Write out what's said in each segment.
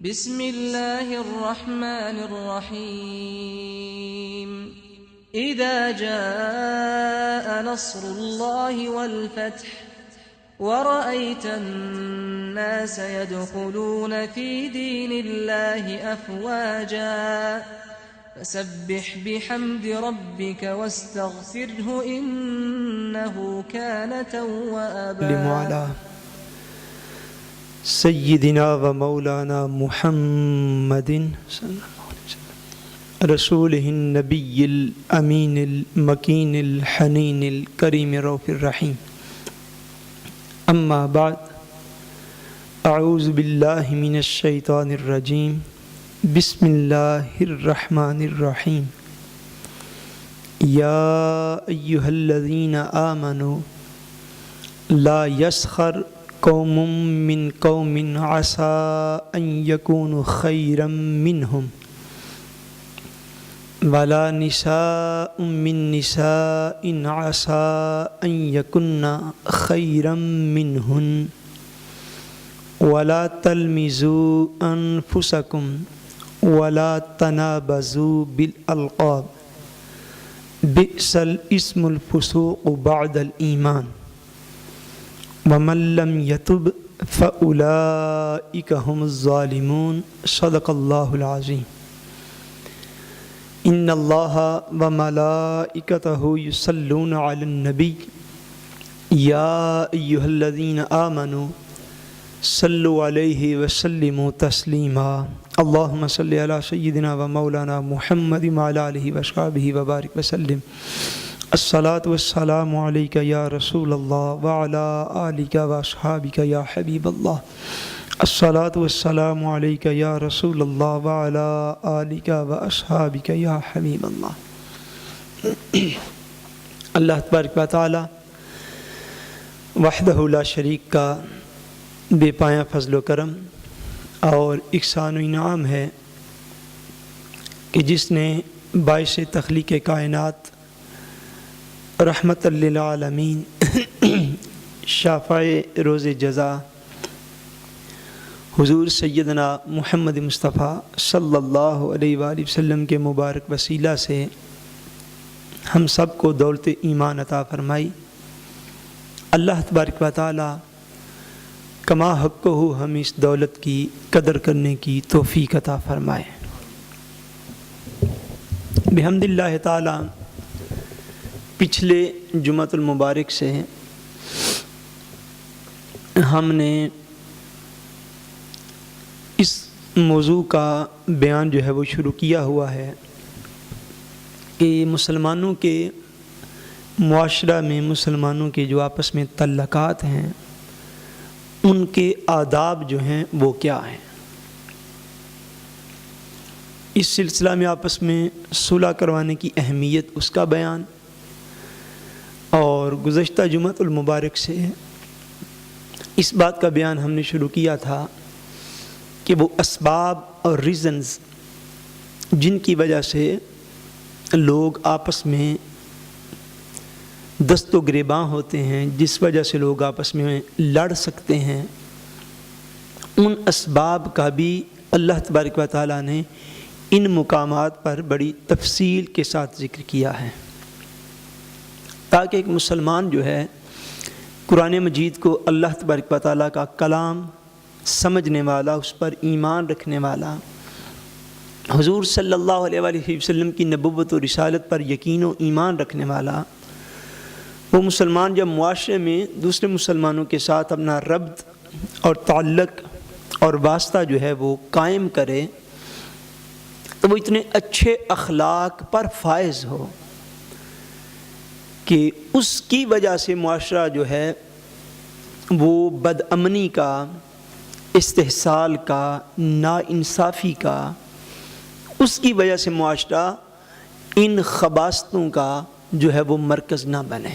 بسم الله الرحمن الرحيم إذا جاء نصر الله والفتح ورأيت الناس يدخلون في دين الله أفواجا فسبح بحمد ربك واستغفره إنه كان توابا. سیدنا و مولانا محمد رسوله النبی الامین المکین الحنین الکریم الرؤوف الرحیم. اما بعد، اعوذ باللہ من الشیطان الرجیم. بسم اللہ الرحمن الرحیم. یا ایہا الذین آمنوا لا یسخر قوم من قوم عسى ان يكونوا خيرا منهم ولا نساء من نساء عسى ان يكن خيرا منهن ولا تلمزوا انفسكم ولا تنابزوا بالالقاب بئس الاسم الفسوق بعد الايمان ومن لم يتب فأولئك هم الظالمون. صدق اللہ العظیم. ان اللہ وملائکتہ یصلون علی النبی یا ایہا الذین آمنوا صلوا علیہ وسلموا تسلیما. اللہم صلی علی سیدنا و مولانا محمد وعلی آلہ وصحبہ وبارک وسلم. الصلاۃ والسلام علیک یا رسول اللہ وعلی آلک واصحابک یا حبیب اللہ. الصلاۃ والسلام علیک یا رسول اللہ وعلی آلک واصحابک یا حبیب اللہ. اللہ تبارک و تعالی وحدہ لا شریک کا بے پایہ فضل و کرم اور احسان و انعام ہے کہ جس نے باعث تخلیق کائنات رحمت للعالمین شافع روز جزا حضور سیدنا محمد مصطفیٰ صلی اللہ علیہ وآلہ وسلم کے مبارک وسیلہ سے ہم سب کو دولت ایمان عطا فرمائی. اللہ تبارک و تعالی کما حق ہو ہم اس دولت کی قدر کرنے کی توفیق عطا فرمائے. بحمد اللہ تعالی پچھلے جمعۃ المبارک سے ہم نے اس موضوع کا بیان جو ہے وہ شروع کیا ہوا ہے کہ مسلمانوں کے معاشرہ میں مسلمانوں کے جو آپس میں تعلقات ہیں ان کے آداب جو ہیں وہ کیا ہیں. اس سلسلہ میں آپس میں صلح کروانے کی اہمیت اس کا بیان، اور گزشتہ جمعۃ المبارک سے اس بات کا بیان ہم نے شروع کیا تھا کہ وہ اسباب اور ریزنز جن کی وجہ سے لوگ آپس میں دست و گریباں ہوتے ہیں، جس وجہ سے لوگ آپس میں لڑ سکتے ہیں، ان اسباب کا بھی اللہ تبارک و تعالیٰ نے ان مقامات پر بڑی تفصیل کے ساتھ ذکر کیا ہے تاکہ ایک مسلمان جو ہے قرآن مجید کو اللہ تبارک و تعالیٰ کا کلام سمجھنے والا، اس پر ایمان رکھنے والا، حضور صلی اللہ علیہ وآلہ وسلم کی نبوت و رسالت پر یقین و ایمان رکھنے والا، وہ مسلمان جب معاشرے میں دوسرے مسلمانوں کے ساتھ اپنا ربط اور تعلق اور واسطہ جو ہے وہ قائم کرے تو وہ اتنے اچھے اخلاق پر فائز ہو کہ اس کی وجہ سے معاشرہ جو ہے وہ بدامنی کا، استحصال کا، ناانصافی کا، اس کی وجہ سے معاشرہ ان خباثتوں کا جو ہے وہ مرکز نہ بنے.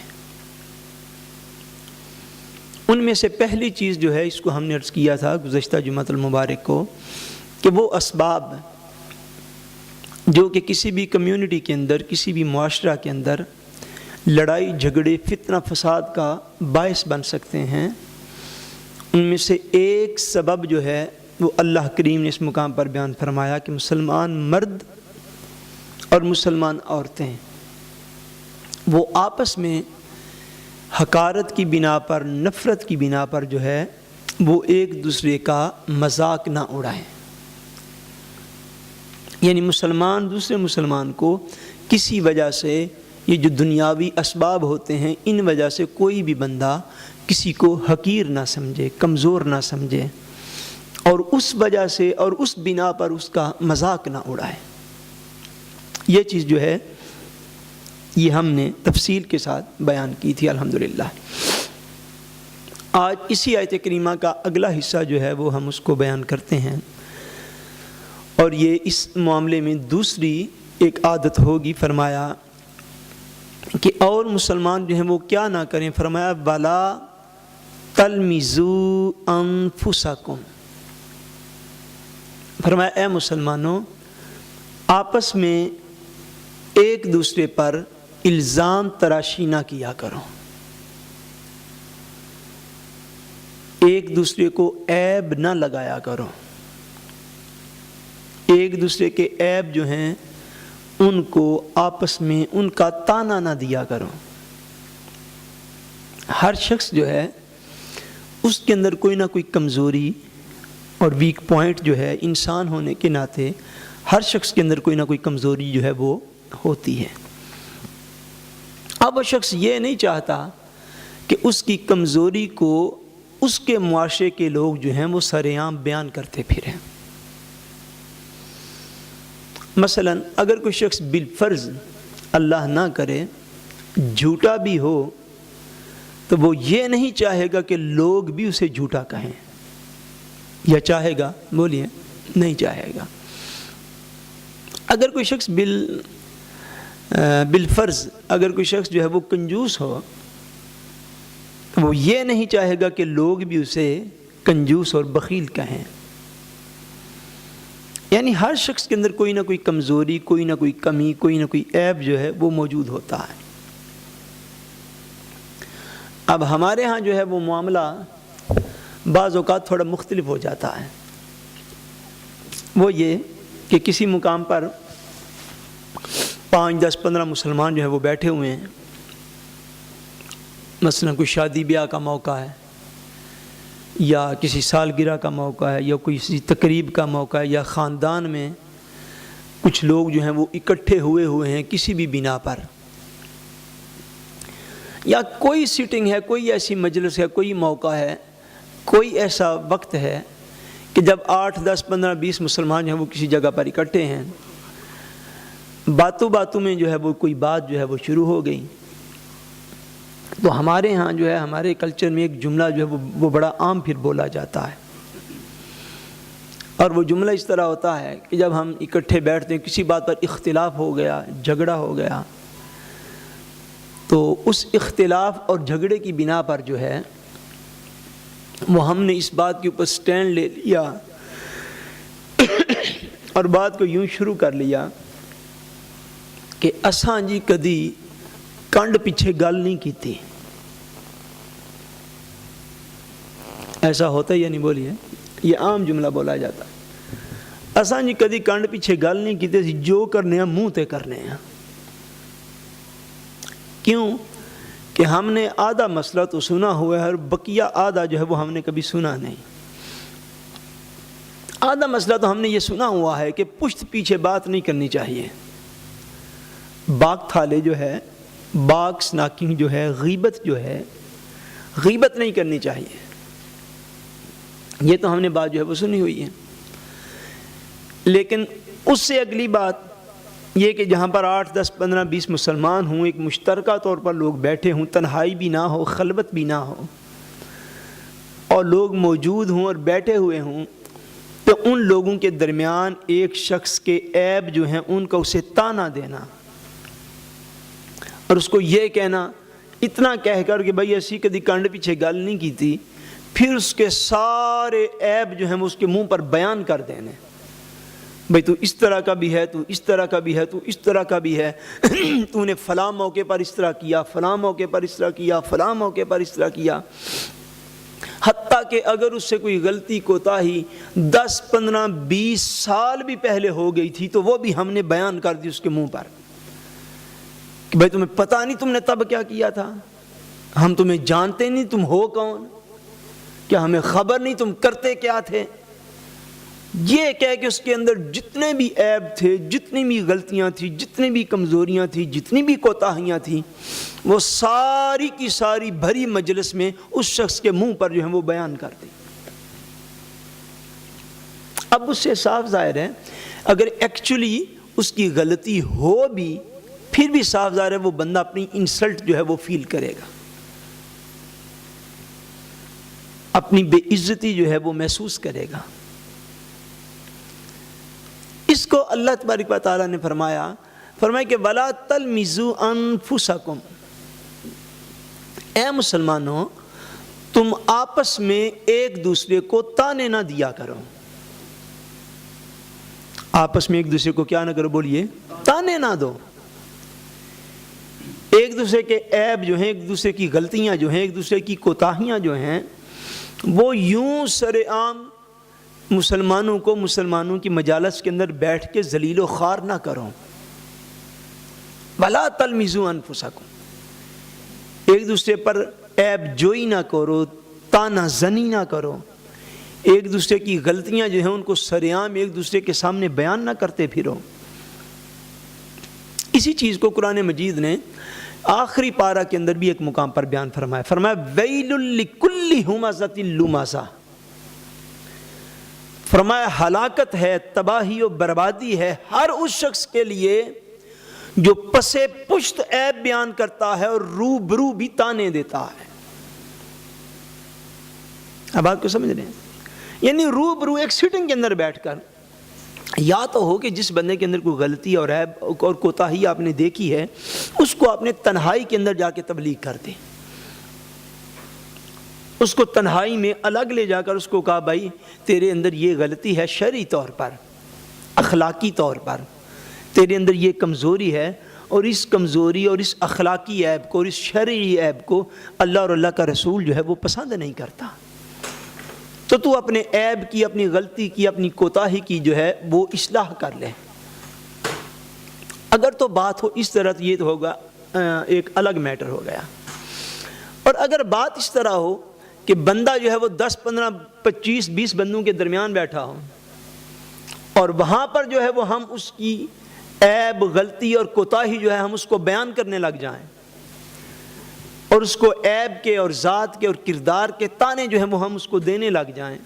ان میں سے پہلی چیز جو ہے، اس کو ہم نے عرض کیا تھا گزشتہ جمعۃ المبارک کو، کہ وہ اسباب جو کہ کسی بھی کمیونٹی کے اندر، کسی بھی معاشرہ کے اندر لڑائی جھگڑے فتنہ فساد کا باعث بن سکتے ہیں، ان میں سے ایک سبب جو ہے وہ اللہ کریم نے اس مقام پر بیان فرمایا کہ مسلمان مرد اور مسلمان عورتیں وہ آپس میں حقارت کی بنا پر، نفرت کی بنا پر جو ہے وہ ایک دوسرے کا مذاق نہ اڑائیں. یعنی مسلمان دوسرے مسلمان کو کسی وجہ سے، یہ جو دنیاوی اسباب ہوتے ہیں، ان وجہ سے کوئی بھی بندہ کسی کو حقیر نہ سمجھے، کمزور نہ سمجھے، اور اس وجہ سے اور اس بنا پر اس کا مذاق نہ اڑائے. یہ چیز جو ہے یہ ہم نے تفصیل کے ساتھ بیان کی تھی الحمدللہ. آج اسی آیت کریمہ کا اگلا حصہ جو ہے وہ ہم اس کو بیان کرتے ہیں، اور یہ اس معاملے میں دوسری ایک عادت ہوگی. فرمایا کہ اور مسلمان جو ہیں وہ کیا نہ کریں. فرمایا وَلَا تَلْمِزُوا أَنفُسَكُمْ. فرمایا اے مسلمانوں، آپس میں ایک دوسرے پر الزام تراشی نہ کیا کرو، ایک دوسرے کو عیب نہ لگایا کرو، ایک دوسرے کے عیب جو ہیں ان کو آپس میں ان کا تانا نہ دیا کرو. ہر شخص جو ہے اس کے اندر کوئی نہ کوئی کمزوری اور ویک پوائنٹ جو ہے، انسان ہونے کے ناطے ہر شخص کے اندر کوئی نہ کوئی کمزوری جو ہے وہ ہوتی ہے. اب وہ شخص یہ نہیں چاہتا کہ اس کی کمزوری کو اس کے معاشرے کے لوگ جو ہیں وہ سر عام بیان کرتے پھریں. مثلا اگر کوئی شخص بالفرض اللہ نہ کرے جھوٹا بھی ہو تو وہ یہ نہیں چاہے گا کہ لوگ بھی اسے جھوٹا کہیں. یا چاہے گا؟ بولیے، نہیں چاہے گا. اگر کوئی شخص بالفرض اگر کوئی شخص جو ہے وہ کنجوس ہو تو وہ یہ نہیں چاہے گا کہ لوگ بھی اسے کنجوس اور بخیل کہیں. یعنی ہر شخص کے اندر کوئی نہ کوئی کمزوری، کوئی نہ کوئی کمی، کوئی نہ کوئی عیب جو ہے وہ موجود ہوتا ہے. اب ہمارے ہاں جو ہے وہ معاملہ بعض اوقات تھوڑا مختلف ہو جاتا ہے. وہ یہ کہ کسی مقام پر 5، 10، 15 مسلمان جو ہے وہ بیٹھے ہوئے ہیں. مثلا کوئی شادی بیاہ کا موقع ہے، یا کسی سالگرہ کا موقع ہے، یا کوئی کسی تقریب کا موقع ہے، یا خاندان میں کچھ لوگ جو ہیں وہ اکٹھے ہوئے ہیں کسی بھی بنا پر، یا کوئی سیٹنگ ہے، کوئی ایسی مجلس ہے، کوئی موقع ہے، کوئی ایسا وقت ہے کہ جب 8، 10، 15، 20 مسلمان جو ہیں وہ کسی جگہ پر اکٹھے ہیں. باتوں میں جو ہے وہ کوئی بات جو ہے وہ شروع ہو گئی. تو ہمارے ہاں جو ہے ہمارے کلچر میں ایک جملہ جو ہے وہ بڑا عام پھر بولا جاتا ہے، اور وہ جملہ اس طرح ہوتا ہے کہ جب ہم اکٹھے بیٹھتے ہیں کسی بات پر اختلاف ہو گیا، جھگڑا ہو گیا، تو اس اختلاف اور جھگڑے کی بنا پر جو ہے وہ ہم نے اس بات کے اوپر سٹینڈ لے لیا اور بات کو یوں شروع کر لیا کہ اساں جی کدی کنڈ پیچھے گل نہیں کیتی. ایسا ہوتا ہے یا نہیں؟ بولیے. یہ عام جملہ بولا جاتا ہے، اساں جی کدی کنڈ پیچھے گل نہیں کیتی، جو کرنے ہیں منہ تے کرنے ہیں. کیوں؟ کہ ہم نے آدھا مسئلہ تو سنا ہوا ہے اور بقیہ آدھا جو ہے وہ ہم نے کبھی سنا نہیں. آدھا مسئلہ تو ہم نے یہ سنا ہوا ہے کہ پشت پیچھے بات نہیں کرنی چاہیے. باک تھالے جو ہے، باک سناکنگ جو ہے، غیبت جو ہے، غیبت نہیں کرنی چاہیے. یہ تو ہم نے بات جو ہے وہ سنی ہوئی ہے. لیکن اس سے اگلی بات یہ کہ جہاں پر 8، 10، 15، 20 مسلمان ہوں، ایک مشترکہ طور پر لوگ بیٹھے ہوں، تنہائی بھی نہ ہو، خلوت بھی نہ ہو، اور لوگ موجود ہوں اور بیٹھے ہوئے ہوں، تو ان لوگوں کے درمیان ایک شخص کے عیب جو ہیں ان کا اسے تانا دینا اور اس کو یہ کہنا، اتنا کہہ کر کہ بھائی ایسی کدی کنڈ پیچھے گل نہیں کی تھی، پھر اس کے سارے عیب جو ہیں وہ اس کے منہ پر بیان کر دینے. بھئی تو اس طرح کا بھی ہے، تو اس طرح کا بھی ہے، تو اس طرح کا بھی ہے، تو نے فلاں موقع پر اس طرح کیا، فلاں موقع پر اس طرح کیا، فلاں موقع پر اس طرح کیا. حتیٰ کہ اگر اس سے کوئی غلطی کوتاہی 10 15 20 سال بھی پہلے ہو گئی تھی تو وہ بھی ہم نے بیان کر دی اس کے منہ پر کہ بھائی تمہیں پتہ نہیں تم نے تب کیا کیا تھا، ہم تمہیں جانتے نہیں، تم ہو کون، کیا ہمیں خبر نہیں تم کرتے کیا تھے. یہ کہہ کہ اس کے اندر جتنے بھی عیب تھے، جتنی بھی غلطیاں تھیں، جتنی بھی کمزوریاں تھیں، جتنی بھی کوتاہیاں تھیں، وہ ساری کی ساری بھری مجلس میں اس شخص کے منہ پر جو ہے وہ بیان کر دی. اب اس سے صاف ظاہر ہے اگر ایکچولی اس کی غلطی ہو بھی پھر بھی صاف ظاہر ہے وہ بندہ اپنی انسلٹ جو ہے وہ فیل کرے گا، اپنی بے عزتی جو ہے وہ محسوس کرے گا. اس کو اللہ تبارک و تعالیٰ نے فرمایا کہ وَلَا تَلْمِزُوا أَنفُسَكُمْ، اے مسلمانوں تم آپس میں ایک دوسرے کو تانے نہ دیا کرو. آپس میں ایک دوسرے کو کیا نہ کرو، بولیے، تانے نہ دو. ایک دوسرے کے عیب جو ہیں، ایک دوسرے کی غلطیاں جو ہیں، ایک دوسرے کی کوتاہیاں جو ہیں، وہ یوں سر عام مسلمانوں کی مجالس کے اندر بیٹھ کے ذلیل و خوار نہ کرو. وَلَا تَلْمِزُوا أَنفُسَكُمْ، ایک دوسرے پر عیب جوئی نہ کرو، تانا زنی نہ کرو، ایک دوسرے کی غلطیاں جو ہیں ان کو سرعام ایک دوسرے کے سامنے بیان نہ کرتے پھرو. اسی چیز کو قرآن مجید نے آخری پارہ کے اندر بھی ایک مقام پر بیان فرمایا وَيْلٌ لِكُلِّ ہُمَزَةٍ لُمَزَةٍ، فرمایا ہلاکت ہے، تباہی و بربادی ہے ہر اس شخص کے لیے جو پسے پشت عیب بیان کرتا ہے اور روبرو بھی تانے دیتا ہے. اب بات کو سمجھ رہے ہیں؟ یعنی روبرو ایک سیٹنگ کے اندر بیٹھ کر، یا تو ہو کہ جس بندے کے اندر کوئی غلطی اور عیب اور کوتاہی آپ نے دیکھی ہے اس کو آپ نے تنہائی کے اندر جا کے تبلیغ کر دیں، اس کو تنہائی میں الگ لے جا کر اس کو کہا بھائی تیرے اندر یہ غلطی ہے، شرعی طور پر، اخلاقی طور پر تیرے اندر یہ کمزوری ہے، اور اس کمزوری اور اس اخلاقی عیب کو اور اس شرعی عیب کو اللہ اور اللہ کا رسول جو ہے وہ پسند نہیں کرتا. تو اپنے عیب کی، اپنی غلطی کی، اپنی کوتاہی کی جو ہے وہ اصلاح کر لے. اگر تو بات ہو اس طرح تو یہ تو ہوگا ایک الگ میٹر ہو گیا. اور اگر بات اس طرح ہو کہ بندہ جو ہے وہ 10 15 25 20 بندوں کے درمیان بیٹھا ہو اور وہاں پر جو ہے وہ ہم اس کی عیب، غلطی اور کوتاہی جو ہے ہم اس کو بیان کرنے لگ جائیں اور اس کو عیب کے اور ذات کے اور کردار کے تانے جو ہیں وہ ہم اس کو دینے لگ جائیں،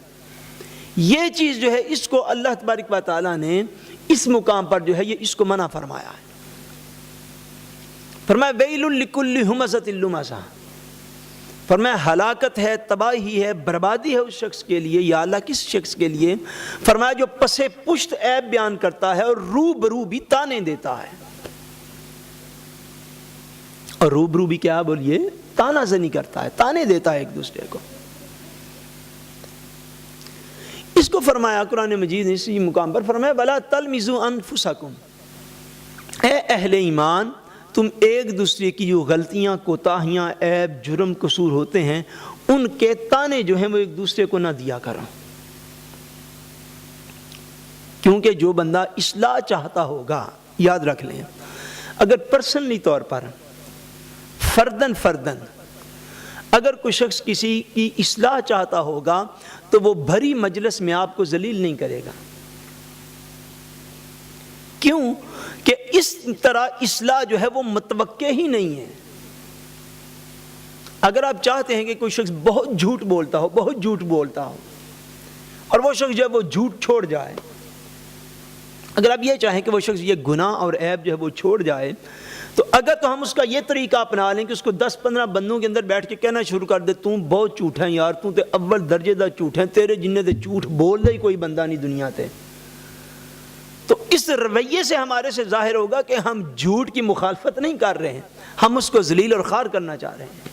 یہ چیز جو ہے اس کو اللہ تبارک و تعالیٰ نے اس مقام پر جو ہے یہ اس کو منع فرمایا ہے. فرمایا ویل لکل ہمزۃ لمزہ، فرمایا ہلاکت ہے، تباہی ہے، بربادی ہے اس شخص کے لیے. یا اللہ کس شخص کے لیے؟ فرمایا جو پسے پشت عیب بیان کرتا ہے اور روبرو بھی تانے دیتا ہے. اور روبرو بھی کیا بولیے؟ تانا زنی کرتا ہے، تانے دیتا ہے ایک دوسرے کو. اس کو فرمایا قرآن مجید نے اسی مقام پر فرمایا وَلَا تَلْمِزُوا أَنفُسَكُمْ، اے اہل ایمان تم ایک دوسرے کی جو غلطیاں، کوتاہیاں، عیب، جرم، قصور ہوتے ہیں ان کے تانے جو ہیں وہ ایک دوسرے کو نہ دیا کرو. کیونکہ جو بندہ اصلاح چاہتا ہوگا، یاد رکھ لیں، اگر پرسنلی طور پر فردن اگر کوئی شخص کسی کی اصلاح چاہتا ہوگا تو وہ بھری مجلس میں آپ کو ذلیل نہیں کرے گا. کیوں کہ اس طرح اصلاح جو ہے وہ متوقع ہی نہیں ہے. اگر آپ چاہتے ہیں کہ کوئی شخص بہت جھوٹ بولتا ہو اور وہ شخص جو ہے وہ جھوٹ چھوڑ جائے، اگر آپ یہ چاہیں کہ وہ شخص یہ گناہ اور عیب جو ہے وہ چھوڑ جائے، تو اگر تو ہم اس کا یہ طریقہ اپنا لیں کہ اس کو 10 15 بندوں کے اندر بیٹھ کے کہنا شروع کر دے تم بہت جھوٹ ہے یار، تم تے اول درجے دا جھوٹ ہے، تیرے جننے تے جھوٹ بول ہی کوئی بندہ نہیں دنیا تے، تو اس رویے سے ہمارے سے ظاہر ہوگا کہ ہم جھوٹ کی مخالفت نہیں کر رہے ہیں، ہم اس کو ذلیل اور خوار کرنا چاہ رہے ہیں.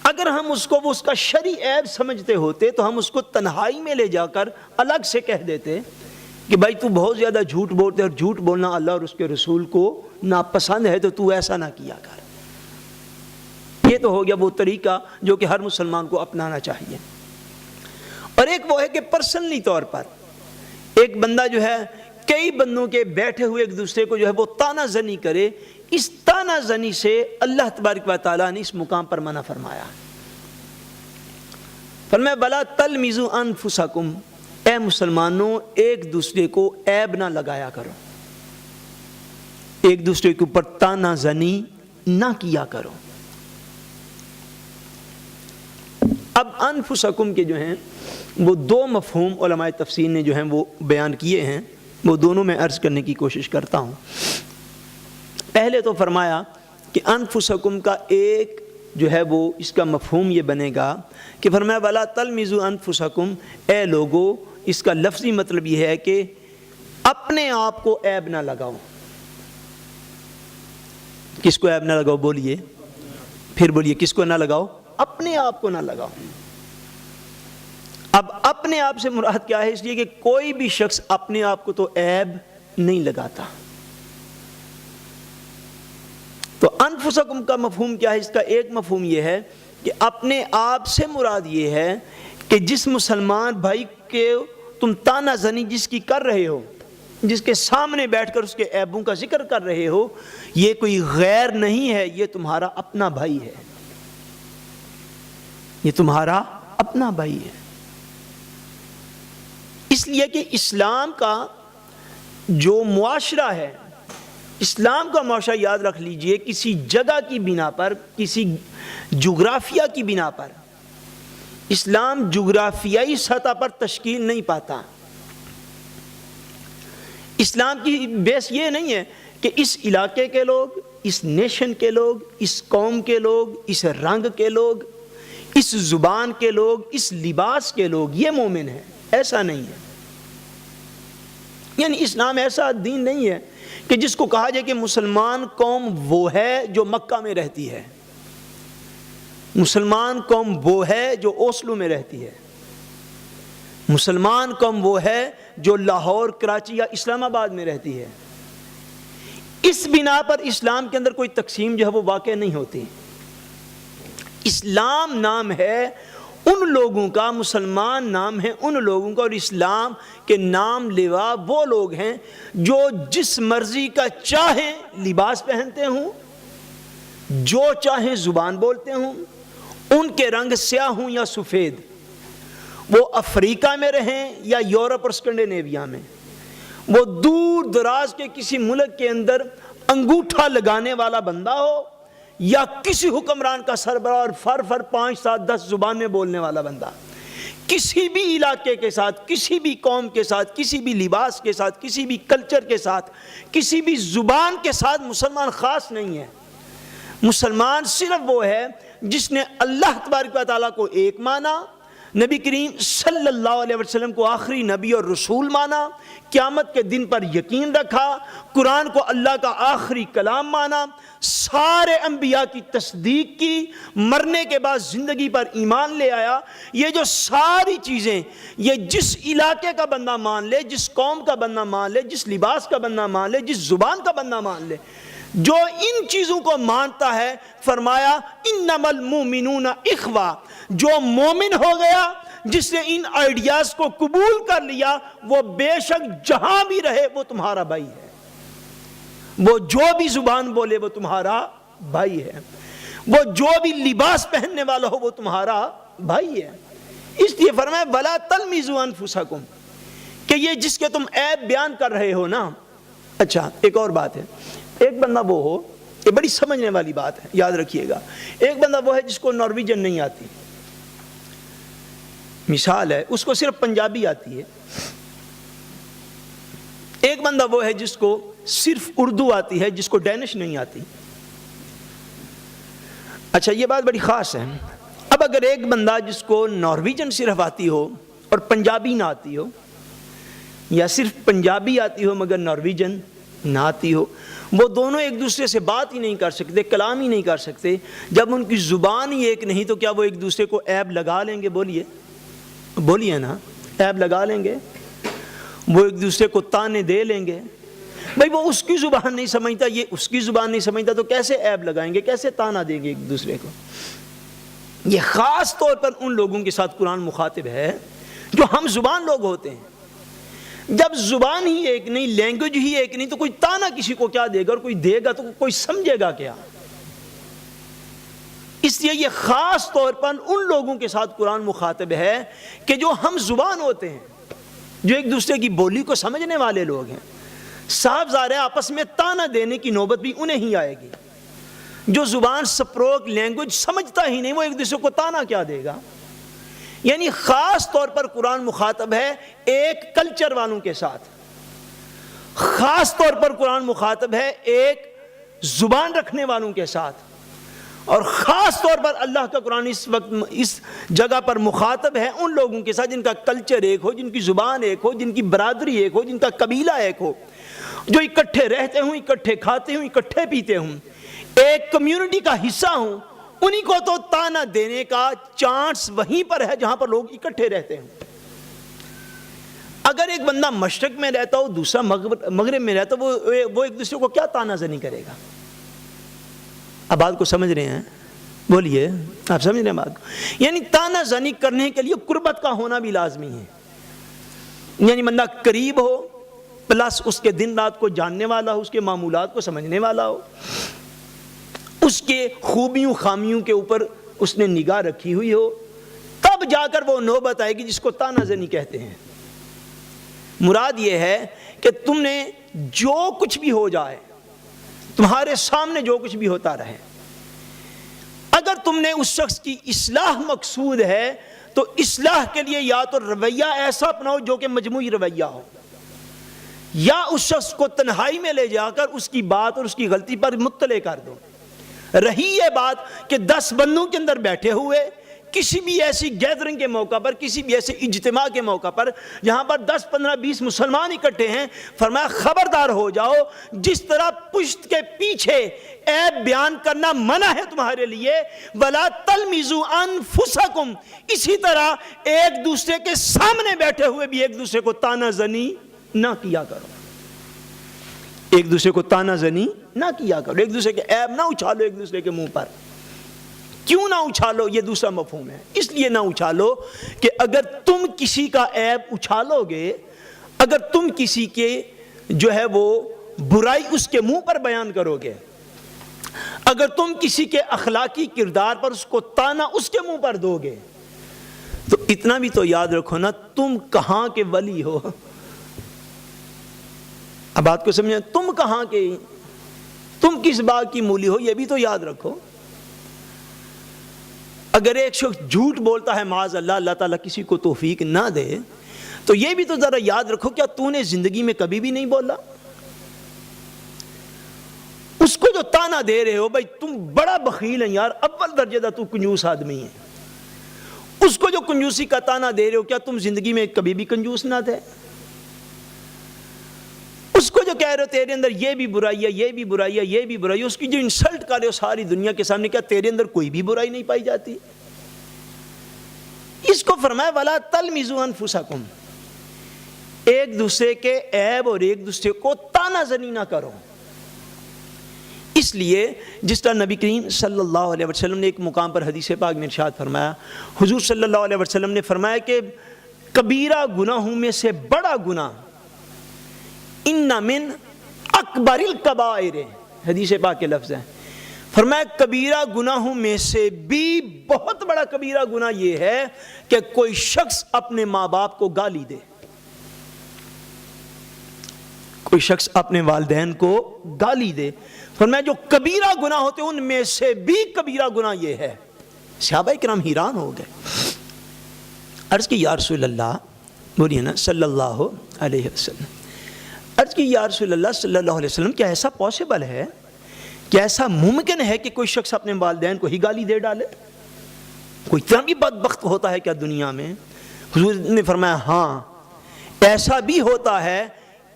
اگر ہم اس کو وہ اس کا شرعی عیب سمجھتے ہوتے تو ہم اس کو تنہائی میں لے جا کر الگ سے کہہ دیتے کہ بھائی تو بہت زیادہ جھوٹ بولتے اور جھوٹ بولنا اللہ اور اس کے رسول کو ناپسند ہے، تو ایسا نہ کیا کر. یہ تو ہو گیا وہ طریقہ جو کہ ہر مسلمان کو اپنانا چاہیے. اور ایک وہ ہے کہ پرسنلی طور پر ایک بندہ جو ہے کئی بندوں کے بیٹھے ہوئے ایک دوسرے کو جو ہے وہ تانا زنی کرے. اس تانا زنی سے اللہ تبارک و تعالیٰ نے اس مقام پر منع فرمایا. فرمایا بلا تلمزوا انفسکم، اے مسلمانوں ایک دوسرے کو عیب نہ لگایا کرو، ایک دوسرے کے اوپر تانا زنی نہ کیا کرو. اب انفسکم کے جو ہیں وہ دو مفہوم علماء تفسیر نے جو ہیں وہ بیان کیے ہیں، وہ دونوں میں عرض کرنے کی کوشش کرتا ہوں. پہلے تو فرمایا کہ انفسکم کا ایک جو ہے وہ اس کا مفہوم یہ بنے گا کہ فرمایا ولا تلمزوا انفسکم، اے لوگو، اس کا لفظی مطلب یہ ہے کہ اپنے آپ کو عیب نہ لگاؤ. کس کو عیب نہ لگاؤ؟ بولیے، پھر بولیے، کس کو نہ لگاؤ؟ اپنے آپ کو نہ لگاؤ. اب اپنے آپ سے مراد کیا ہے؟ اس لیے کہ کوئی بھی شخص اپنے آپ کو تو عیب نہیں لگاتا. تو انفسکم کا مفہوم کیا ہے؟ اس کا ایک مفہوم یہ ہے کہ اپنے آپ سے مراد یہ ہے کہ جس مسلمان بھائی کے تم تانا زنی جس کی کر رہے ہو، جس کے سامنے بیٹھ کر اس کے عیبوں کا ذکر کر رہے ہو، یہ کوئی غیر نہیں ہے، یہ تمہارا اپنا بھائی ہے، یہ تمہارا اپنا بھائی ہے. اس لیے کہ اسلام کا جو معاشرہ ہے، اسلام کا معاشرہ یاد رکھ لیجئے، کسی جگہ کی بنا پر، کسی جغرافیہ کی بنا پر اسلام جغرافیائی سطح پر تشکیل نہیں پاتا. اسلام کی بیس یہ نہیں ہے کہ اس علاقے کے لوگ، اس نیشن کے لوگ، اس قوم کے لوگ، اس رنگ کے لوگ، اس زبان کے لوگ، اس لباس کے لوگ یہ مومن ہیں. ایسا نہیں ہے. یعنی اسلام ایسا دین نہیں ہے کہ جس کو کہا جائے کہ مسلمان قوم وہ ہے جو مکہ میں رہتی ہے، مسلمان قوم وہ ہے جو اوسلو میں رہتی ہے، مسلمان قوم وہ ہے جو لاہور، کراچی یا اسلام آباد میں رہتی ہے. اس بنا پر اسلام کے اندر کوئی تقسیم جو ہے وہ واقع نہیں ہوتی. اسلام نام ہے ان لوگوں کا، مسلمان نام ہے ان لوگوں کا، اور اسلام کے نام لیوا وہ لوگ ہیں جو جس مرضی کا چاہیں لباس پہنتے ہوں، جو چاہیں زبان بولتے ہوں، ان کے رنگ سیاہ ہوں یا سفید، وہ افریقہ میں رہیں یا یورپ اور اسکینڈینیویا میں، وہ دور دراز کے کسی ملک کے اندر انگوٹھا لگانے والا بندہ ہو یا کسی حکمران کا سربراہ اور فر 5 7 10 زبان میں بولنے والا بندہ، کسی بھی علاقے کے ساتھ، کسی بھی قوم کے ساتھ، کسی بھی لباس کے ساتھ، کسی بھی کلچر کے ساتھ، کسی بھی زبان کے ساتھ مسلمان خاص نہیں ہے. مسلمان صرف وہ ہے جس نے اللہ تبارک و تعالیٰ کو ایک مانا، نبی کریم صلی اللہ علیہ وسلم کو آخری نبی اور رسول مانا، قیامت کے دن پر یقین رکھا، قرآن کو اللہ کا آخری کلام مانا، سارے انبیاء کی تصدیق کی، مرنے کے بعد زندگی پر ایمان لے آیا. یہ جو ساری چیزیں یہ جس علاقے کا بندہ مان لے، جس قوم کا بندہ مان لے، جس لباس کا بندہ مان لے، جس زبان کا بندہ مان لے، جو ان چیزوں کو مانتا ہے، فرمایا انما المؤمنون اخوہ، جو مومن ہو گیا، جس نے ان آئیڈیاز کو قبول کر لیا، وہ بے شک جہاں بھی رہے وہ تمہارا بھائی ہے، وہ جو بھی زبان بولے وہ تمہارا بھائی ہے، وہ جو بھی لباس پہننے والا ہو وہ تمہارا بھائی ہے. اس لیے فرمایا ولا تلمزوا انفسکم، کہ یہ جس کے تم عیب بیان کر رہے ہو نا. اچھا ایک اور بات ہے، ایک بندہ وہ ہو، یہ بڑی سمجھنے والی بات ہے، یاد رکھیے گا، ایک بندہ وہ ہے جس کو نارویجن نہیں آتی، مثال ہے اس کو صرف پنجابی آتی ہے. ایک بندہ وہ ہے جس کو صرف اردو آتی ہے، جس کو ڈینش نہیں آتی. اچھا یہ بات بڑی خاص ہے. اب اگر ایک بندہ جس کو نارویجن صرف آتی ہو اور پنجابی نہ آتی ہو، یا صرف پنجابی آتی ہو مگر نارویجن نہ آتی ہو، وہ دونوں ایک دوسرے سے بات ہی نہیں کر سکتے، کلام ہی نہیں کر سکتے، جب ان کی زبان ہی ایک نہیں تو کیا وہ ایک دوسرے کو عیب لگا لیں گے؟ بولیے نا، عیب لگا لیں گے؟ وہ ایک دوسرے کو تانے دے لیں گے؟ بھائی وہ اس کی زبان نہیں سمجھتا، یہ اس کی زبان نہیں سمجھتا، تو کیسے عیب لگائیں گے، کیسے تانا دیں گے ایک دوسرے کو؟ یہ خاص طور پر ان لوگوں کے ساتھ قرآن مخاطب ہے جو ہم زبان لوگ ہوتے ہیں۔ جب زبان ہی ایک نہیں، لینگویج ہی ایک نہیں، تو کوئی تانا کسی کو کیا دے گا، اور کوئی دے گا تو کوئی سمجھے گا کیا؟ اس لیے یہ خاص طور پر ان لوگوں کے ساتھ قرآن مخاطب ہے کہ جو ہم زبان ہوتے ہیں، جو ایک دوسرے کی بولی کو سمجھنے والے لوگ ہیں۔ صاف ظاہر ہے آپس میں تانا دینے کی نوبت بھی انہیں ہی آئے گی۔ جو زبان سپروک لینگویج سمجھتا ہی نہیں، وہ ایک دوسرے کو تانا کیا دے گا؟ یعنی خاص طور پر قرآن مخاطب ہے ایک کلچر والوں کے ساتھ، خاص طور پر قرآن مخاطب ہے ایک زبان رکھنے والوں کے ساتھ، اور خاص طور پر اللہ کا قرآن اس وقت اس جگہ پر مخاطب ہے ان لوگوں کے ساتھ جن کا کلچر ایک ہو، جن کی زبان ایک ہو، جن کی برادری ایک ہو، جن کا قبیلہ ایک ہو، جو اکٹھے رہتے ہوں، اکٹھے کھاتے ہوں، اکٹھے پیتے ہوں، ایک کمیونٹی کا حصہ ہوں۔ انہی کو تو تانا دینے کا چانس وہیں پر ہے جہاں پر لوگ اکٹھے رہتے ہیں۔ اگر ایک بندہ مشرق میں رہتا ہو، دوسرا مغرب میں رہتا ہو، وہ ایک دوسرے کو کیا تانا زنی کرے گا؟ اب بات کو سمجھ رہے ہیں؟ بولیے، آپ سمجھ رہے ہیں بات کو؟ یعنی تانا زنی کرنے کے لیے قربت کا ہونا بھی لازمی ہے، یعنی بندہ قریب ہو، پلس اس کے دن رات کو جاننے والا ہو، اس کے معمولات کو سمجھنے والا ہو، اس کے خوبیوں خامیوں کے اوپر اس نے نگاہ رکھی ہوئی ہو، تب جا کر وہ نوبت آئے گی جس کو تانا زنی کہتے ہیں۔ مراد یہ ہے کہ تم نے جو کچھ بھی ہو جائے، تمہارے سامنے جو کچھ بھی ہوتا رہے، اگر تم نے اس شخص کی اصلاح مقصود ہے تو اصلاح کے لیے یا تو رویہ ایسا اپناؤ جو کہ مجموعی رویہ ہو، یا اس شخص کو تنہائی میں لے جا کر اس کی بات اور اس کی غلطی پر مطلع کر دو۔ رہی یہ بات کہ 10 بندوں کے اندر بیٹھے ہوئے کسی بھی ایسی گیدرنگ کے موقع پر، کسی بھی ایسے اجتماع کے موقع پر جہاں پر 10 15 20 مسلمان اکٹھے ہیں، فرمایا خبردار ہو جاؤ، جس طرح پشت کے پیچھے عیب بیان کرنا منع ہے تمہارے لیے، وَلَا تَلْمِزُوا أَنفُسَكُمْ، اسی طرح ایک دوسرے کے سامنے بیٹھے ہوئے بھی ایک دوسرے کو تانا زنی نہ کیا کرو، ایک دوسرے کو تانا زنی نہ کیا کرو، ایک دوسرے کے عیب نہ اچھالو ایک دوسرے کے منہ پر۔ کیوں نہ اچھالو؟ یہ دوسرا مفہوم ہے، اس لیے نہ اچھالو کہ اگر تم کسی کا عیب اچھالو گے، اگر تم کسی کے جو ہے وہ برائی اس کے منہ پر بیان کرو گے، اگر تم کسی کے اخلاقی کردار پر اس کو تانا اس کے منہ پر دو گے، تو اتنا بھی تو یاد رکھو نا، تم کہاں کے ولی ہو؟ اب بات کو سمجھیں، تم کہاں کے، تم کس باغ کی مولی ہو، یہ بھی تو یاد رکھو۔ اگر ایک شخص جھوٹ بولتا ہے معاذ اللہ، اللہ تعالیٰ کسی کو توفیق نہ دے، تو یہ بھی تو ذرا یاد رکھو، کیا تو نے زندگی میں کبھی بھی نہیں بولا؟ اس کو جو تانا دے رہے ہو، بھائی تم بڑا بخیل ہے یار، اول درجے دا تو کنجوس آدمی ہے، اس کو جو کنجوسی کا تانا دے رہے ہو، کیا تم زندگی میں کبھی بھی کنجوس نہ تھے؟ اس کو جو کہہ رہے ہو تیرے اندر یہ بھی برائی ہے، یہ بھی برائی ہے، یہ بھی برائی ہے، اس کی جو انسلٹ کر رہے ہو ساری دنیا کے سامنے، کیا تیرے اندر کوئی بھی برائی نہیں پائی جاتی؟ اس کو فرمایا وَلَا تَلْمِزُوا أَنفُسَكُمْ، ایک دوسرے کے عیب اور ایک دوسرے کو تانا زنی نہ کرو۔ اس لیے جس طرح نبی کریم صلی اللہ علیہ وسلم نے ایک مقام پر حدیث پاک میں ارشاد فرمایا، حضور صلی اللہ علیہ وسلم نے فرمایا کہ کبیرہ گناہوں میں سے بڑا گناہ ان من اکبر الکبائر، حدیث پاک کے لفظ ہیں، فرمایا کبیرہ گناہوں میں سے بھی بہت بڑا کبیرہ گناہ یہ ہے کہ کوئی شخص اپنے ماں باپ کو گالی دے، کوئی شخص اپنے والدین کو گالی دے۔ فرمایا جو کبیرہ گناہ ہوتے ہیں ان میں سے بھی کبیرہ گناہ یہ ہے۔ صحابہ کرام حیران ہو گئے، عرض کی یا رسول اللہ، بولیے نا صلی اللہ علیہ وسلم، عرض کی یا رسول اللہ صلی اللہ علیہ وسلم، کیا ایسا پاسبل ہے، کیا ایسا ممکن ہے کہ کوئی شخص اپنے والدین کو ہی گالی دے ڈالے؟ کوئی اتنا بھی بدبخت ہوتا ہے کیا دنیا میں؟ حضور نے فرمایا ہاں ایسا بھی ہوتا ہے۔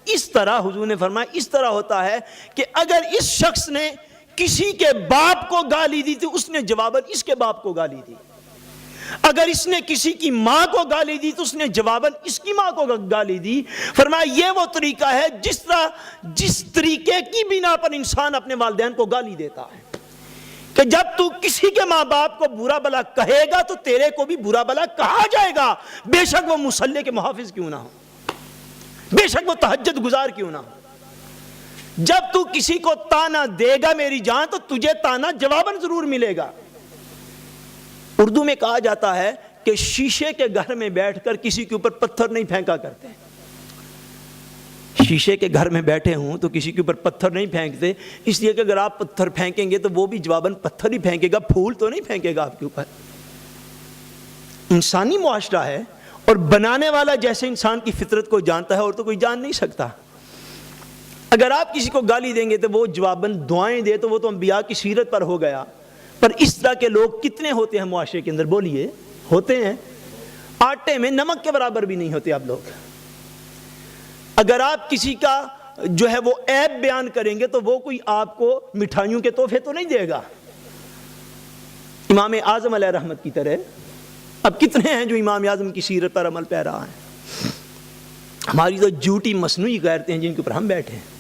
اس طرح حضور نے فرمایا اس طرح ہوتا ہے کہ اگر اس شخص نے کسی کے باپ کو گالی دی تھی، اس نے جواباً اس کے باپ کو گالی دی، اگر اس نے کسی کی ماں کو گالی دی تو اس نے جواباً اس کی ماں کو گالی دی۔ فرمایا یہ وہ طریقہ ہے جس طریقے کی بنا پر انسان اپنے والدین کو گالی دیتا ہے، کہ جب تو کسی کے ماں باپ کو برا بلا کہے گا تو تیرے کو بھی برا بلا کہا جائے گا، بے شک وہ مصلی کے محافظ کیوں نہ ہو، بے شک وہ تہجد گزار کیوں نہ ہو۔ جب تو کسی کو تانا دے گا میری جان تو تجھے تانا جواباً ضرور ملے گا۔ اردو میں کہا جاتا ہے کہ شیشے کے گھر میں بیٹھ کر کسی کے اوپر پتھر نہیں پھینکا کرتے، شیشے کے گھر میں بیٹھے ہوں تو کسی کے اوپر پتھر نہیں پھینکتے، اس لیے کہ اگر آپ پتھر پھینکیں گے تو وہ بھی جواباً پتھر ہی پھینکے گا، پھول تو نہیں پھینکے گا آپ کے اوپر۔ انسانی معاشرہ ہے اور بنانے والا جیسے انسان کی فطرت کو جانتا ہے اور تو کوئی جان نہیں سکتا۔ اگر آپ کسی کو گالی دیں گے تو وہ جواباً دعائیں دے تو وہ تو انبیاء کی سیرت پر ہو گیا، پر اس طرح کے لوگ کتنے ہوتے ہیں معاشرے کے اندر؟ بولیے، ہوتے ہیں، آٹے میں نمک کے برابر بھی نہیں ہوتے آپ لوگ۔ اگر آپ کسی کا جو ہے وہ عیب بیان کریں گے تو وہ کوئی آپ کو مٹھائیوں کے تحفے تو نہیں دے گا، امام اعظم علیہ رحمت کی طرح۔ اب کتنے ہیں جو امام اعظم کی سیرت پر عمل پیرا ہیں؟ ہماری تو جھوٹی مصنوعی غیرتیں ہیں جن کے اوپر ہم بیٹھے ہیں۔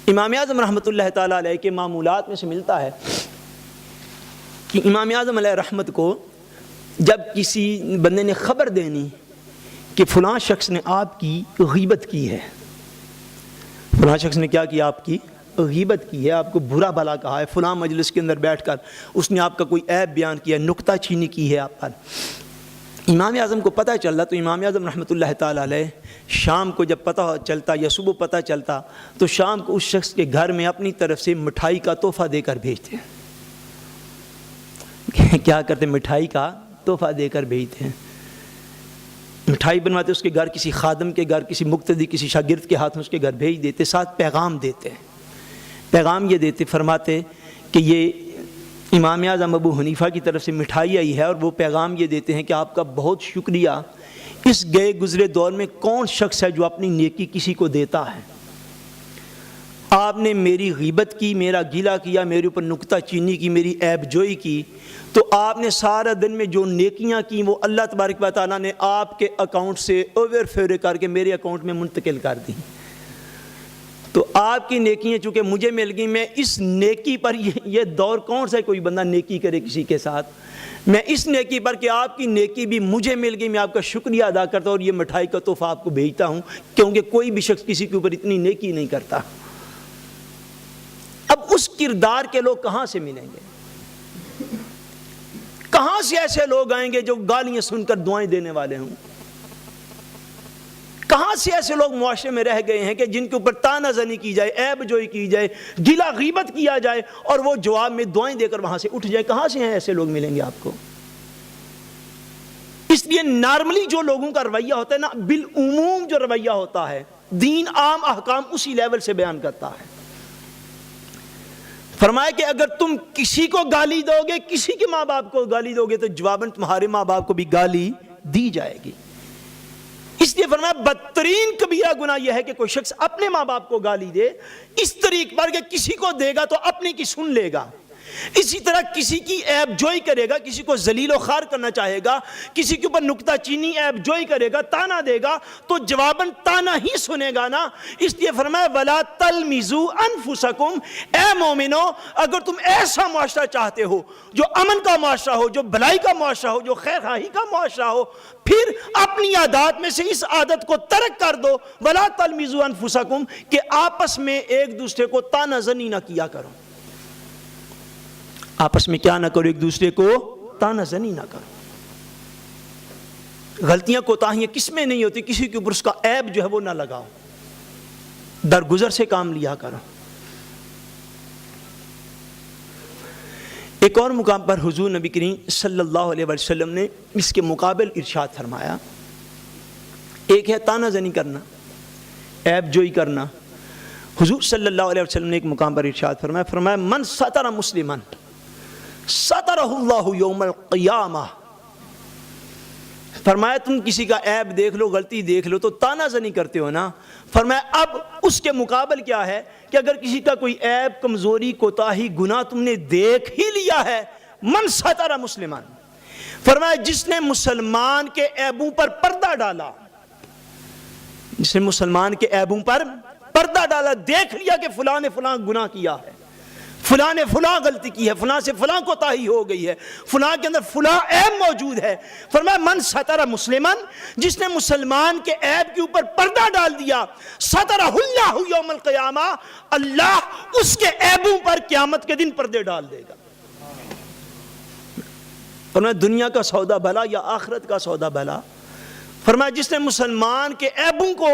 امام اعظم رحمت اللہ تعالیٰ علیہ کے معمولات میں سے ملتا ہے کہ امام اعظم علیہ رحمت کو جب کسی بندے نے خبر دینی کہ فلاں شخص نے آپ کی غیبت کی ہے، فلاں شخص نے کیا کیا؟ آپ کی غیبت کی ہے، آپ کو برا بھلا کہا ہے، فلاں مجلس کے اندر بیٹھ کر اس نے آپ کا کوئی عیب بیان کیا، نکتہ چینی کی ہے آپ پر۔ امام اعظم کو پتہ چلا تو امام اعظم رحمۃ اللہ تعالیٰ علیہ شام کو جب پتہ چلتا یا صبح پتہ چلتا تو شام کو اس شخص کے گھر میں اپنی طرف سے مٹھائی کا تحفہ دے کر بھیجتے ہیں۔ کیا کرتے؟ مٹھائی کا تحفہ دے کر بھیجتے ہیں، مٹھائی بنواتے اس کے گھر، کسی خادم کے گھر، کسی مقتدی، کسی شاگرد کے ہاتھ میں اس کے گھر بھیج دیتے، ساتھ پیغام دیتے ہیں۔ پیغام یہ دیتے، فرماتے کہ یہ امام اعظم ابو حنیفہ کی طرف سے مٹھائی آئی ہے، اور وہ پیغام یہ دیتے ہیں کہ آپ کا بہت شکریہ، اس گئے گزرے دور میں کون شخص ہے جو اپنی نیکی کسی کو دیتا ہے؟ آپ نے میری غیبت کی، میرا گیلا کیا، میرے اوپر نکتہ چینی کی، میری عیب جوئی کی، تو آپ نے سارا دن میں جو نیکیاں کی وہ اللہ تبارک و تعالیٰ نے آپ کے اکاؤنٹ سے اوور فیور کر کے میرے اکاؤنٹ میں منتقل کر دی۔ تو آپ کی نیکیاں چونکہ مجھے مل گئی، میں اس نیکی پر، یہ دور کون سا کوئی بندہ نیکی کرے کسی کے ساتھ، میں اس نیکی پر کہ آپ کی نیکی بھی مجھے مل گئی، میں آپ کا شکریہ ادا کرتا ہوں اور یہ مٹھائی کا تحفہ آپ کو بھیجتا ہوں، کیونکہ کوئی بھی شخص کسی کے اوپر اتنی نیکی نہیں کرتا۔ اب اس کردار کے لوگ کہاں سے ملیں گے؟ کہاں سے ایسے لوگ آئیں گے جو گالیاں سن کر دعائیں دینے والے ہوں؟ کہاں سے ایسے لوگ معاشرے میں رہ گئے ہیں کہ جن کے اوپر تانا زنی کی جائے، عیب جوئی کی جائے، گلا غیبت کیا جائے اور وہ جواب میں دعائیں دے کر وہاں سے اٹھ جائے؟ کہاں سے ہیں ایسے لوگ؟ ملیں گے آپ کو۔ اس لیے نارملی جو لوگوں کا رویہ ہوتا ہے نا، بالعموم جو رویہ ہوتا ہے، دین عام احکام اسی لیول سے بیان کرتا ہے۔ فرمایا کہ اگر تم کسی کو گالی دو گے، کسی کے ماں باپ کو گالی دو گے تو جواباً تمہارے ماں باپ کو بھی گالی دی جائے گی۔ اس لیے فرمایا بدترین کبیرہ گناہ یہ ہے کہ کوئی شخص اپنے ماں باپ کو گالی دے اس طریقے پر کہ کسی کو دے گا تو اپنے کی سن لے گا، اسی طرح کسی کی عیب جوئی کرے گا، کسی کو ذلیل و خوار کرنا چاہے گا، کسی کے اوپر نکتہ چینی عیب جوئی کرے گا، تانا دے گا تو جواباً تانا ہی سنے گا نا۔ اس لیے فرمایا وَلَا تَلْمِزُوا أَنفُسَكُمْ، اے مومنو اگر تم ایسا معاشرہ چاہتے ہو جو امن کا معاشرہ ہو، جو بھلائی کا معاشرہ ہو، جو خیر خواہی کا معاشرہ ہو، پھر اپنی عادات میں سے اس عادت کو ترک کر دو، وَلَا تَلْمِزُوا أَنفُسَكُمْ، کہ آپس میں ایک دوسرے کو تانا زنی نہ کیا کرو، آپس میں کیا نہ کرو، ایک دوسرے کو تانا زنی نہ کرو۔ غلطیاں کوتاہیاں کس میں نہیں ہوتی؟ کسی کے اوپر اس کا عیب جو ہے وہ نہ لگاؤ، درگزر سے کام لیا کرو۔ ایک اور مقام پر حضور نبی کریم صلی اللہ علیہ وسلم نے اس کے مقابل ارشاد فرمایا، ایک ہے تانا زنی کرنا، عیب جوئی کرنا۔ حضور صلی اللہ علیہ وسلم نے ایک مقام پر ارشاد فرمایا من ستر مسلمن سترہ اللہ یوم القیامہ۔ فرمایا تم کسی کا عیب دیکھ لو، غلطی دیکھ لو تو تانا زنی کرتے ہو نا، فرمایا اب اس کے مقابل کیا ہے کہ اگر کسی کا کوئی عیب، کمزوری، کوتاہی، گناہ تم نے دیکھ ہی لیا ہے، من ستر مسلمان، فرمایا جس نے مسلمان کے عیبوں پر پردہ ڈالا، جس نے مسلمان کے عیبوں پر پردہ ڈالا، دیکھ لیا کہ فلاں نے فلاں گناہ کیا ہے، فلاں نے فلاں غلطی کی ہے، فلاں سے فلاں کوتاہی ہو گئی ہے، فلاں کے اندر فلاں عیب موجود ہے، فرمایا من ستر مسلمن، جس نے مسلمان کے عیب کے اوپر پردہ ڈال دیا، سترہ اللہ یوم القیامہ، اللہ اس کے عیبوں پر قیامت کے دن پردے ڈال دے گا۔ فرمایا دنیا کا سودا بھلا یا آخرت کا سودا بھلا؟ فرمایا جس نے مسلمان کے عیبوں کو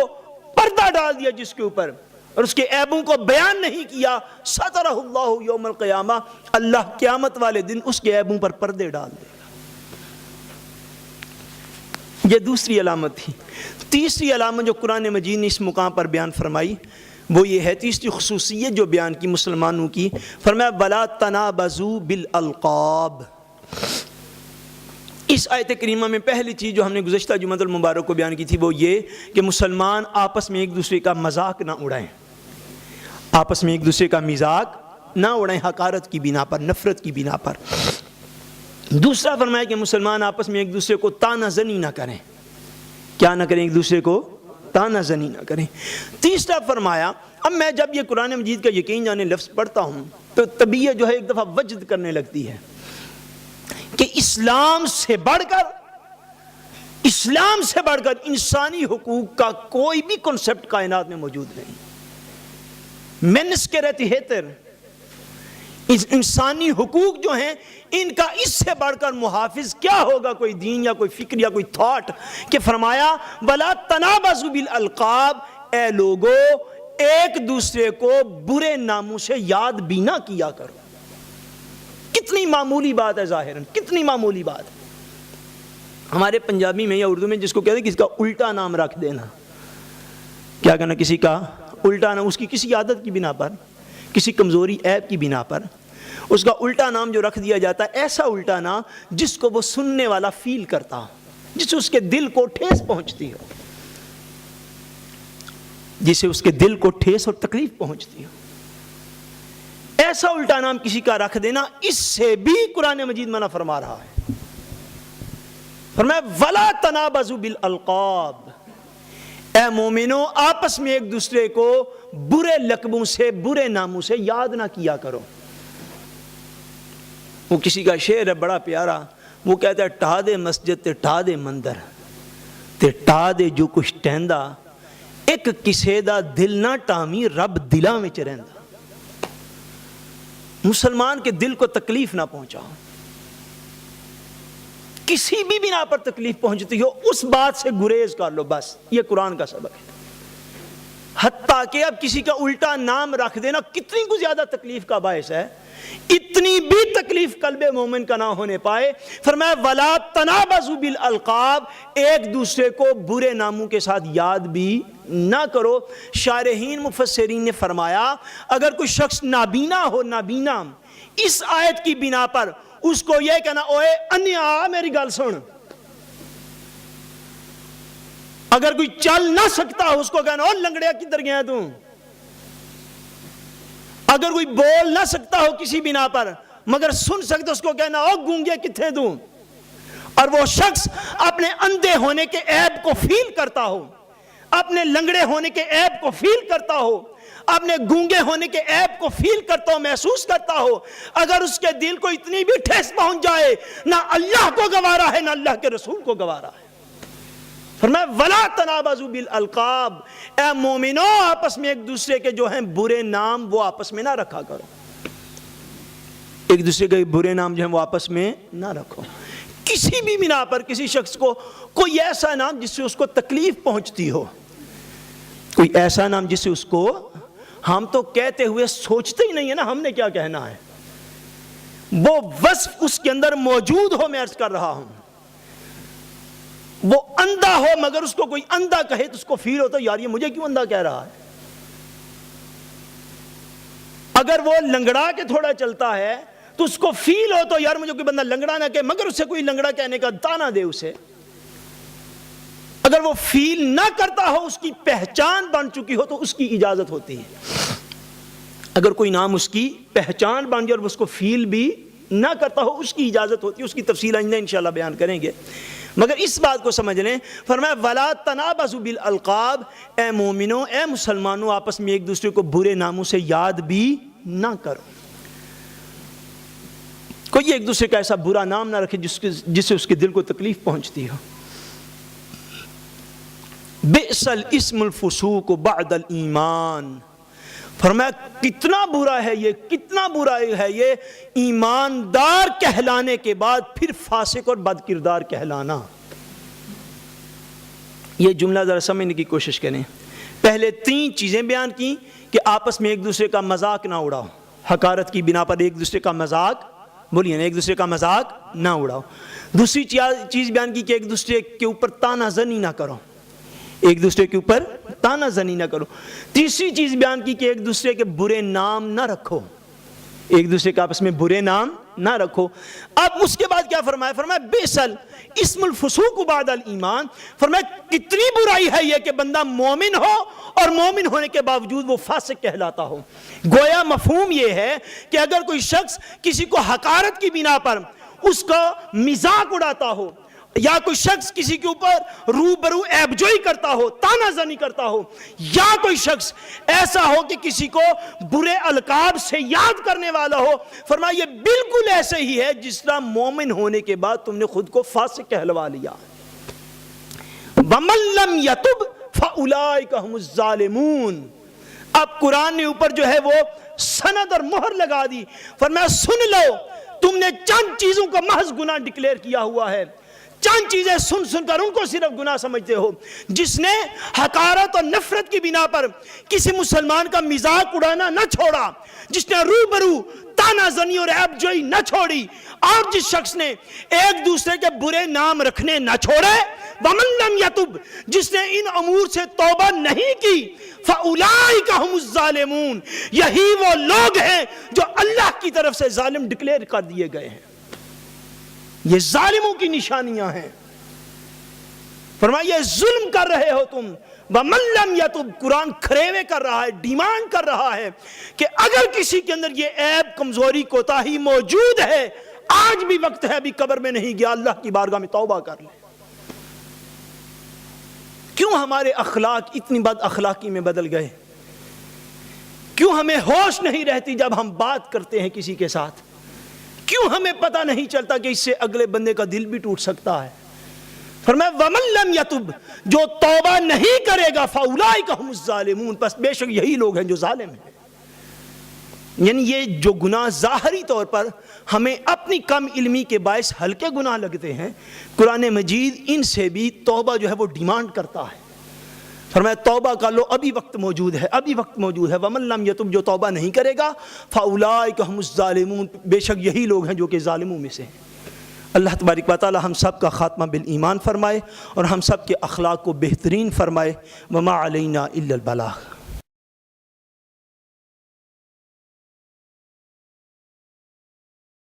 پردہ ڈال دیا جس کے اوپر، اور اس کے عیبوں کو بیان نہیں کیا، سترہ اللہ یوم القیامہ، اللہ قیامت والے دن اس کے عیبوں پر پردے ڈال دے گا۔ یہ دوسری علامت تھی۔ تیسری علامت جو قرآن مجید نے اس مقام پر بیان فرمائی وہ یہ ہے، تیسری خصوصیت جو بیان کی مسلمانوں کی، فرمایا وَلَا تَنَابَزُوا بِالْأَلْقَابِ۔ اس آیت کریمہ میں پہلی چیز جو ہم نے گزشتہ جمعۃ المبارک کو بیان کی تھی وہ یہ کہ مسلمان آپس میں ایک دوسرے کا مذاق نہ اڑائیں، آپس میں ایک دوسرے کا مذاق نہ اڑائیں حقارت کی بنا پر، نفرت کی بنا پر۔ دوسرا فرمایا کہ مسلمان آپس میں ایک دوسرے کو طعنہ زنی نہ کریں، کیا نہ کریں؟ ایک دوسرے کو طعنہ زنی نہ کریں۔ تیسرا فرمایا، اب میں جب یہ قرآن مجید کا یقین جانے لفظ پڑھتا ہوں تو طبیعت جو ہے ایک دفعہ وجد کرنے لگتی ہے کہ اسلام سے بڑھ کر انسانی حقوق کا کوئی بھی کنسپٹ کائنات میں موجود نہیں۔ مینس کے رہتی ہیتر انسانی حقوق جو ہیں ان کا اس سے بڑھ کر محافظ کیا ہوگا کوئی دین یا کوئی فکر یا کوئی تھاٹ، کہ فرمایا وَلَا تَنَابَزُوا بِالْأَلْقَابِ، اے لوگو ایک دوسرے کو برے ناموں سے یاد بھی نہ کیا کرو۔ کتنی معمولی بات ہے، ظاہراً کتنی معمولی بات ہے۔ ہمارے پنجابی میں یا اردو میں جس کو کہتے ہیں کسی کا الٹا نام رکھ دینا، کیا کہنا؟ کسی کا الٹا نام، اس کی کسی عادت کی بنا پر، کسی کمزوری عیب کی بنا پر اس کا الٹا نام جو رکھ دیا جاتا ہے، ایسا الٹا نام جس کو وہ سننے والا فیل کرتا ہو، جس سے اس کے دل کو ٹھیس پہنچتی ہو، جسے اس کے دل کو ٹھیس اور تکلیف پہنچتی ہو، ایسا الٹا نام کسی کا رکھ دینا، اس سے بھی قرآن مجید منع فرما رہا ہے۔ فرمایا وَلَا تَنَابَزُوا بِالْأَلْقَابِ، اے مومنو آپس میں ایک دوسرے کو برے لقبوں سے، برے ناموں سے یاد نہ کیا کرو۔ وہ کسی کا شعر ہے بڑا پیارا، وہ کہتا ہے ٹھا دے مسجد تے ٹھا دے مندر تے ٹھا دے جو کچھ ٹہندا، ایک کسے دا دل نہ ٹامی رب دلاں وچ رہندا۔ مسلمان کے دل کو تکلیف نہ پہنچاؤ، کسی بھی بنا پر تکلیف پہنچتی ہو اس بات سے گریز کر لو، بس یہ قرآن کا سبق ہے۔ حتیٰ کہ اب کسی کا الٹا نام رکھ دینا کتنی کو زیادہ تکلیف کا باعث ہے، اتنی بھی تکلیف قلب مومن کا نہ ہونے پائے۔ فرمایا وَلَا تَنَابَزُوا بِالْأَلْقَابِ، ایک دوسرے کو برے ناموں کے ساتھ یاد بھی نہ کرو۔ شارحین مفسرین نے فرمایا اگر کوئی شخص نابینا ہو، نابینا، اس آیت کی بنا پر اس کو یہ کہنا اوے انیا میری گل سن، اگر کوئی چل نہ سکتا ہو اس کو کہنا او لنگڑیا کدھر گیا تو، اگر کوئی بول نہ سکتا ہو کسی بنا پر مگر سن سکتا اس کو کہنا او گونگے کتھے تو۔ اور وہ شخص اپنے اندھے ہونے کے عیب کو فیل کرتا ہو، اپنے لنگڑے ہونے کے عیب کو فیل کرتا ہو، اپنے گونگے ہونے کے عیب کو فیل کرتا ہو، محسوس کرتا ہو، اگر اس کے دل کو اتنی بھی ٹھیس پہنچ جائے، نہ اللہ کو گوارا ہے نہ اللہ کے رسول کو گوارا ہے۔ فرمایا وَلَا تَنَابَزُوا بِالْأَلْقَابِ، اے مومنو آپس میں ایک دوسرے کے جو ہیں برے نام وہ آپس میں نہ رکھا کرو، ایک دوسرے کے برے نام جو ہیں وہ آپس میں نہ رکھو۔ کسی بھی بنا پر کسی شخص کو کوئی ایسا نام جس سے اس کو تکلیف پہنچتی ہو، کوئی ایسا نام جس سے اس کو، ہم تو کہتے ہوئے سوچتے ہی نہیں ہے نا ہم نے کیا کہنا ہے، وہ وصف اس کے اندر موجود ہو، میں عرض کر رہا ہوں، وہ اندھا ہو مگر اس کو کوئی اندھا کہے تو اس کو فیل ہوتا ہے یار یہ مجھے کیوں اندھا کہہ رہا ہے۔ اگر وہ لنگڑا کے تھوڑا چلتا ہے تو اس کو فیل ہو تو یار مجھے کوئی بندہ لنگڑا نہ کہے مگر اسے کوئی لنگڑا کہنے کا طعنہ دے اسے۔ اگر وہ فیل نہ کرتا ہو، اس کی پہچان بن چکی ہو تو اس کی اجازت ہوتی ہے۔ اگر کوئی نام اس کی پہچان بن جائے اور اس کو فیل بھی نہ کرتا ہو اس کی اجازت ہوتی ہے، اس کی تفصیل آئندہ انشاءاللہ بیان کریں گے، مگر اس بات کو سمجھ لیں۔ فرمایا وَلَا تَنَابَزُوا بِالْأَلْقَابِ، اے مومنوں، اے مسلمانوں، آپس میں ایک دوسرے کو برے ناموں سے یاد بھی نہ کرو۔ کوئی ایک دوسرے کا ایسا برا نام نہ رکھے جس سے اس کے دل کو تکلیف پہنچتی ہو۔ بئس الاسم الفسوق بعد الایمان، فرمایا کتنا برا ہے یہ، کتنا برا ہے یہ ایماندار کہلانے کے بعد پھر فاسق اور بد کردار کہلانا۔ یہ جملہ ذرا سمجھنے کی کوشش کریں۔ پہلے 3 چیزیں بیان کی کہ آپس میں ایک دوسرے کا مذاق نہ اڑاؤ، حقارت کی بنا پر ایک دوسرے کا مذاق، بولیے نا، ایک دوسرے کا مذاق نہ اڑاؤ۔ دوسری چیز بیان کی کہ ایک دوسرے کے اوپر تانا زنی نہ کرو، ایک دوسرے کے اوپر تانا زنی نہ کرو۔ تیسری چیز بیان کی کہ ایک دوسرے کے برے نام نہ رکھو، ایک دوسرے کے آپس میں برے نام نہ رکھو۔ اب اس کے بعد کیا فرمایا؟ فرمایا بئسل اسم الفسوق بعد الایمان، فرمایا کتنی برائی ہے یہ کہ بندہ مومن ہو اور مومن ہونے کے باوجود وہ فاسق کہلاتا ہو۔ گویا مفہوم یہ ہے کہ اگر کوئی شخص کسی کو حقارت کی بنا پر اس کا مذاق اڑاتا ہو، یا کوئی شخص کسی کے اوپر روبرو عیب جوئی کرتا ہو، تانا زنی کرتا ہو، یا کوئی شخص ایسا ہو کہ کسی کو برے القاب سے یاد کرنے والا ہو، فرمایا یہ بالکل ایسے ہی ہے جس طرح مومن ہونے کے بعد تم نے خود کو فاسق کہلوا لیا۔ وَمَن لَّمْ يَتُبْ فَأُولَٰئِكَ هُمُ الظَّالِمُونَ۔ اب قرآن نے اوپر جو ہے وہ سند اور مہر لگا دی، فرمایا سن لو، تم نے چند چیزوں کا محض گناہ ڈکلیئر کیا ہوا ہے، چند چیزیں سن سن کر ان کو صرف گناہ سمجھتے ہو۔ جس نے حقارت اور نفرت کی بنا پر کسی مسلمان کا مذاق اڑانا نہ چھوڑا، جس نے روبرو تانا زنی اور عیب جوئی نہ چھوڑی، اور جس شخص نے ایک دوسرے کے برے نام رکھنے نہ چھوڑے، وَمَن لَّمْ يَتُبْ، جس نے ان امور سے توبہ نہیں کی، فَأُولَٰئِكَ هُمُ الظَّالِمُونَ، یہی وہ لوگ ہیں جو اللہ کی طرف سے ظالم ڈکلیئر کر دیے گئے ہیں۔ یہ ظالموں کی نشانیاں ہیں۔ فرمایا یہ ظلم کر رہے ہو تم۔ وَمَن لَّمْ يَتُبْ، قرآن کھریوے کر رہا ہے، ڈیمانڈ کر رہا ہے کہ اگر کسی کے اندر یہ عیب، کمزوری، کوتاہی موجود ہے، آج بھی وقت ہے، ابھی قبر میں نہیں گیا، اللہ کی بارگاہ میں توبہ کر لے۔ کیوں ہمارے اخلاق اتنی بد اخلاقی میں بدل گئے؟ کیوں ہمیں ہوش نہیں رہتی جب ہم بات کرتے ہیں کسی کے ساتھ؟ کیوں ہمیں پتہ نہیں چلتا کہ اس سے اگلے بندے کا دل بھی ٹوٹ سکتا ہے؟ فرمایا وَمَن لَّمْ يَتُبْ، جو توبہ نہیں کرے گا، فَأُولَٰئِكَ هُمُ الظَّالِمُونَ، پس بے شک یہی لوگ ہیں جو ظالم ہیں۔ یعنی یہ جو گناہ ظاہری طور پر ہمیں اپنی کم علمی کے باعث ہلکے گناہ لگتے ہیں، قرآن مجید ان سے بھی توبہ جو ہے وہ ڈیمانڈ کرتا ہے۔ فرمایا توبہ کر لو، ابھی وقت موجود ہے، ابھی وقت موجود ہے۔ وَمَن لَّمْ يَتُبْ، جو توبہ نہیں کرے گا، فَأُولَٰئِكَ هُمُ الظَّالِمُونَ، بے شک یہی لوگ ہیں جو کہ ظالموں میں سے ہیں۔ اللہ تبارک و تعالی ہم سب کا خاتمہ بالایمان فرمائے اور ہم سب کے اخلاق کو بہترین فرمائے۔ وَمَا عَلَيْنَا إِلَّا الْبَلَاغُ۔